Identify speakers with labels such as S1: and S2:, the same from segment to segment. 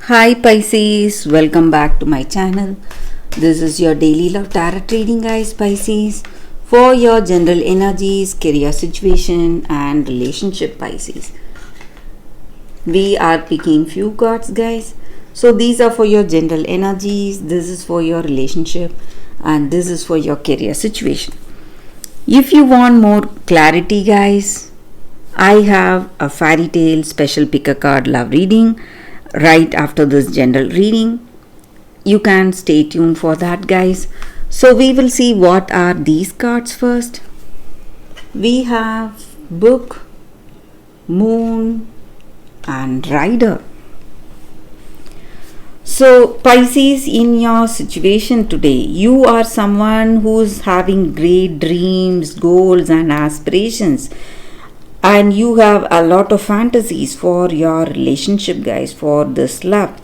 S1: Hi Pisces, welcome back to my channel. This is your daily love tarot reading, guys. Pisces, for your general energies, career situation and relationship. Pisces, we are picking few cards, guys. So these are for your general energies, this is for your relationship, and this is for your career situation. If you want more clarity, guys, I have a fairy tale special pick a card love reading right after this general reading. You can stay tuned for that, guys. So we will see what are these cards first. We have Book, Moon and Rider. So Pisces, in your situation today, you are someone who's having great dreams, goals and aspirations, and you have a lot of fantasies for your relationship, guys, for this love.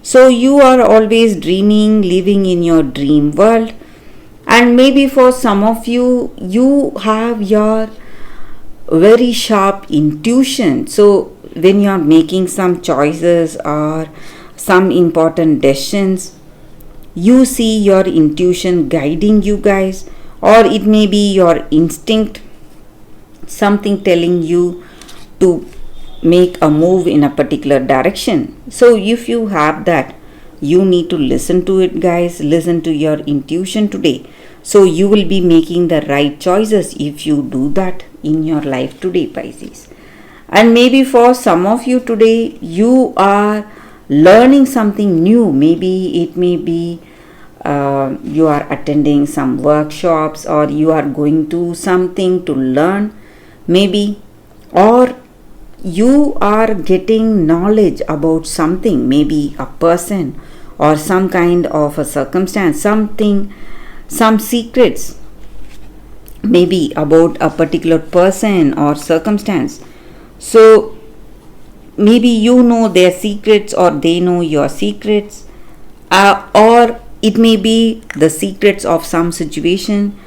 S1: So you are always dreaming, living in your dream world, and maybe for some of you, you have your very sharp intuition. So when you are making some choices or some important decisions, you see your intuition guiding you, guys, or it may be your instinct, something telling you to make a move in a particular direction. So if you have that, you need to listen to it, guys. Listen to your intuition today. So you will be making the right choices if you do that in your life today, Pisces. And maybe for some of you today, you are learning something new. Maybe it may be you are attending some workshops, or you are going to something to learn, maybe, or you are getting knowledge about something, maybe a person or some kind of a circumstance, something, some secrets, maybe about a particular person or circumstance. So maybe you know their secrets or they know your secrets, or it may be the secrets of some situation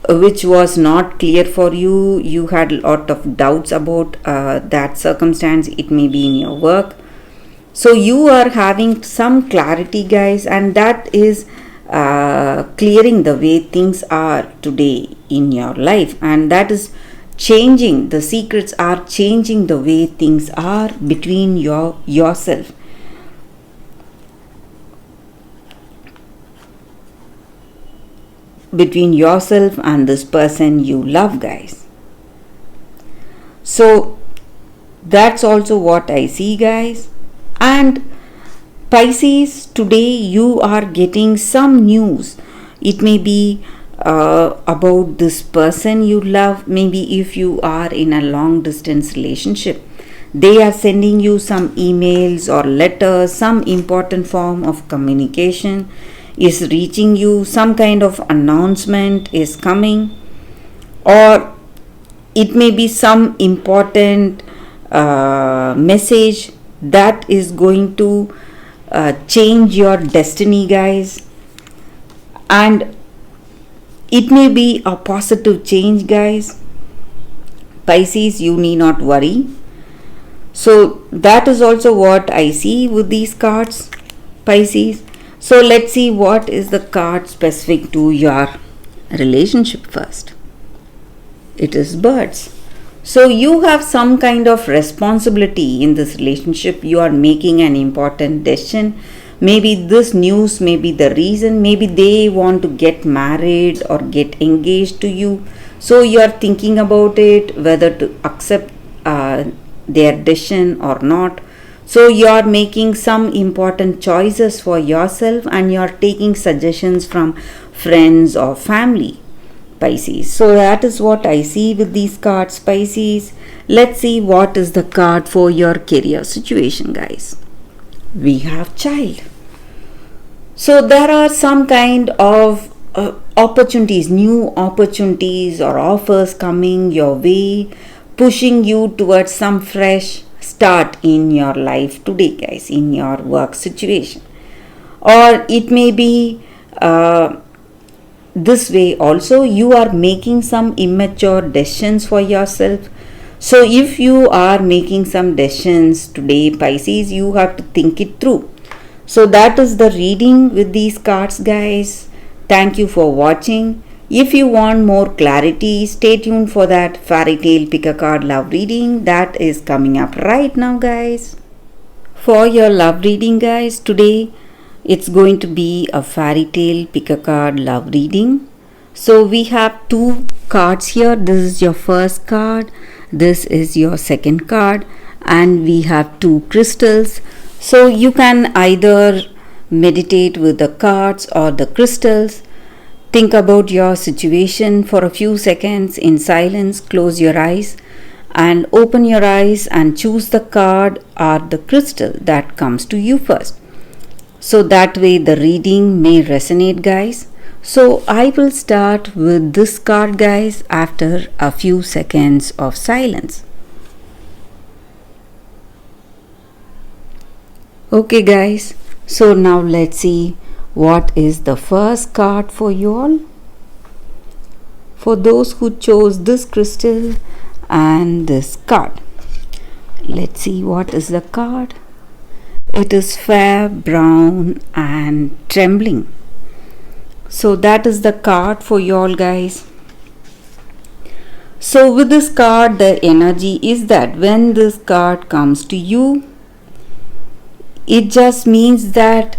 S1: which was not clear for you. You had a lot of doubts about that circumstance. It may be in your work. So you are having some clarity, guys, and that is clearing the way things are today in your life, and that is changing. The secrets are changing the way things are between yourself. Between yourself and this person you love, guys. So that's also what I see, guys. And Pisces, today you are getting some news. It may be about this person you love. Maybe if you are in a long distance relationship, they are sending you some emails or letters, some important form of communication is reaching you, some kind of announcement is coming, or it may be some important message that is going to change your destiny, guys. And it may be a positive change, guys. Pisces, you need not worry. So that is also what I see with these cards, Pisces. So let's see what is the card specific to your relationship first. It is Birds. So you have some kind of responsibility in this relationship. You are making an important decision. Maybe this news may be the reason. Maybe they want to get married or get engaged to you. So you are thinking about it, whether to accept their decision or not. So you are making some important choices for yourself, and you are taking suggestions from friends or family, Pisces. So that is what I see with these cards, Pisces. Let's see what is the card for your career situation, guys. We have Child. So there are some kind of opportunities, new opportunities or offers coming your way, pushing you towards some fresh start in your life today, guys, in your work situation. Or it may be this way also, you are making some immature decisions for yourself. So if you are making some decisions today, Pisces, you have to think it through. So that is the reading with these cards, guys. Thank you for watching. If you want more clarity, stay tuned for that fairy tale pick a card love reading that is coming up right now, guys. For your love reading, guys, today it's going to be a fairy tale pick a card love reading. So we have two cards here. This is your first card, this is your second card, and we have two crystals. So you can either meditate with the cards or the crystals. Think about your situation for a few seconds in silence. Close your eyes and open your eyes and choose the card or the crystal that comes to you first. So that way the reading may resonate, guys. So I will start with this card, guys, after a few seconds of silence. Okay, guys, so now let's see what is the first card for you all. For those who chose this crystal and this card, let's see what is the card. It is fair, brown, and trembling. So that is the card for you all, guys. So with this card, the energy is that when this card comes to you, it just means that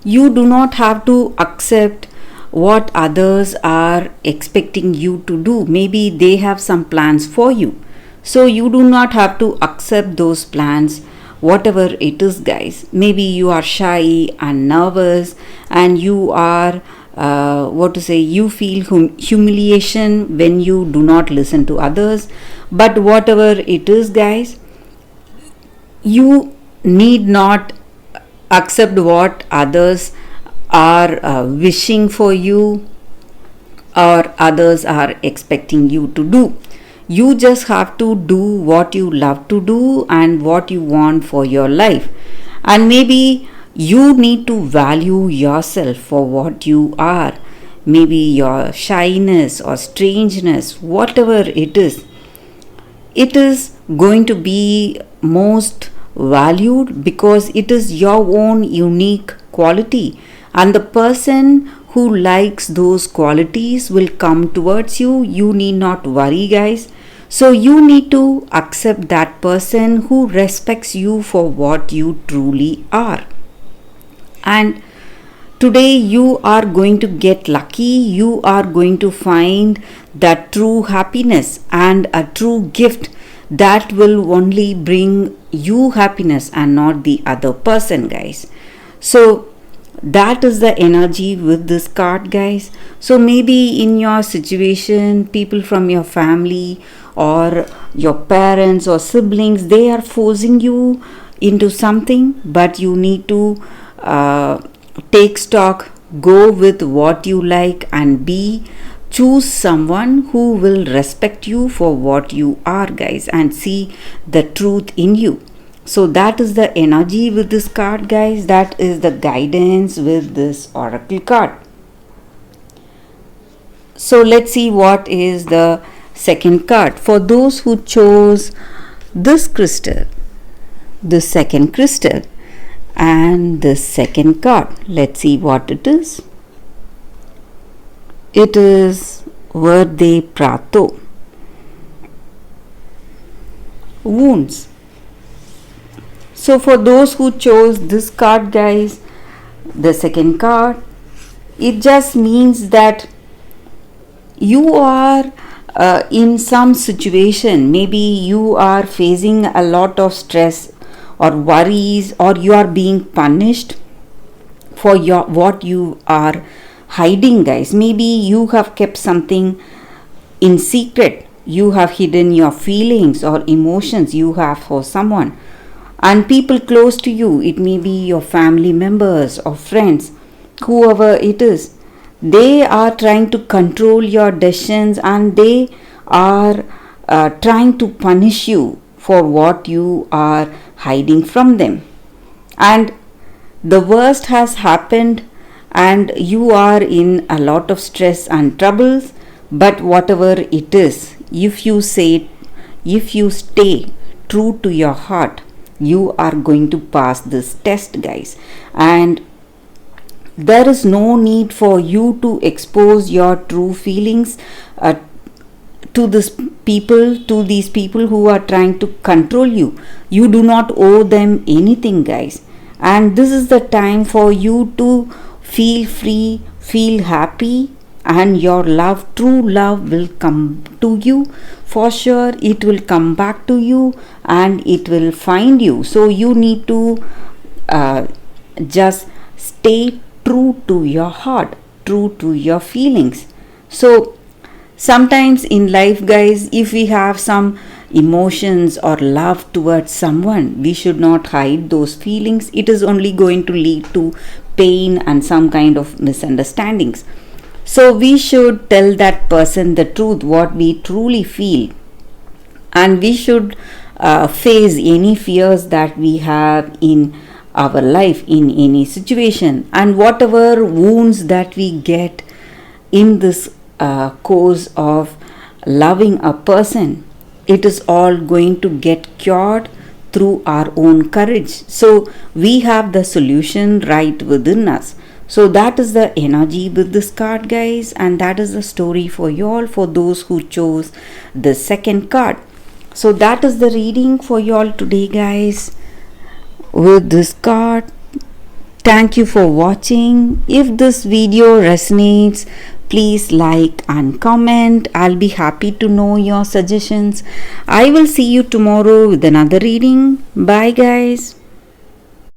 S1: you do not have to accept what others are expecting you to do. Maybe they have some plans for you. So you do not have to accept those plans, whatever it is, guys. Maybe you are shy and nervous and you are you feel humiliation when you do not listen to others. But whatever it is, guys, you need not accept what others are wishing for you or others are expecting you to do. You just have to do what you love to do and what you want for your life. And maybe you need to value yourself for what you are. Maybe your shyness or strangeness, whatever it is going to be most valued because it is your own unique quality, and the person who likes those qualities will come towards you. You need not worry, guys. So you need to accept that person who respects you for what you truly are. And today you are going to get lucky. You are going to find that true happiness and a true gift that will only bring you happiness and not the other person, guys. So that is the energy with this card, guys. So maybe in your situation, people from your family or your parents or siblings, they are forcing you into something, but you need to take stock, go with what you like, and choose someone who will respect you for what you are, guys, and see the truth in you. So that is the energy with this card, guys. That is the guidance with this oracle card. So let's see what is the second card. For those who chose this crystal, the second crystal, and the second card, let's see what it is. It is Verde Prato, wounds. So for those who chose this card, guys, the second card, it just means that you are in some situation. Maybe you are facing a lot of stress or worries, or you are being punished for what you are hiding, guys. Maybe you have kept something in secret. You have hidden your feelings or emotions you have for someone, and people close to you. It may be your family members or friends, whoever it is. They are trying to control your decisions, and they are trying to punish you for what you are hiding from them. And the worst has happened, and you are in a lot of stress and troubles. But whatever it is, if you stay true to your heart, you are going to pass this test, guys. And there is no need for you to expose your true feelings to these people who are trying to control you. You do not owe them anything, guys. And this is the time for you to feel free, feel happy, and your love, true love, will come to you. For sure, it will come back to you and it will find you. So you need to just stay true to your heart, true to your feelings. So sometimes in life, guys, if we have some emotions or love towards someone, we should not hide those feelings. It is only going to lead to pain and some kind of misunderstandings. So we should tell that person the truth, what we truly feel, and we should face any fears that we have in our life, in any situation, and whatever wounds that we get in this course of loving a person, it is all going to get cured through our own courage. So we have the solution right within us. So that is the energy with this card, guys, and that is the story for you all, for those who chose the second card. So that is the reading for you all today, guys, with this card. Thank you for watching. If this video resonates, please like and comment. I'll be happy to know your suggestions. I will see you tomorrow with another reading. Bye, guys.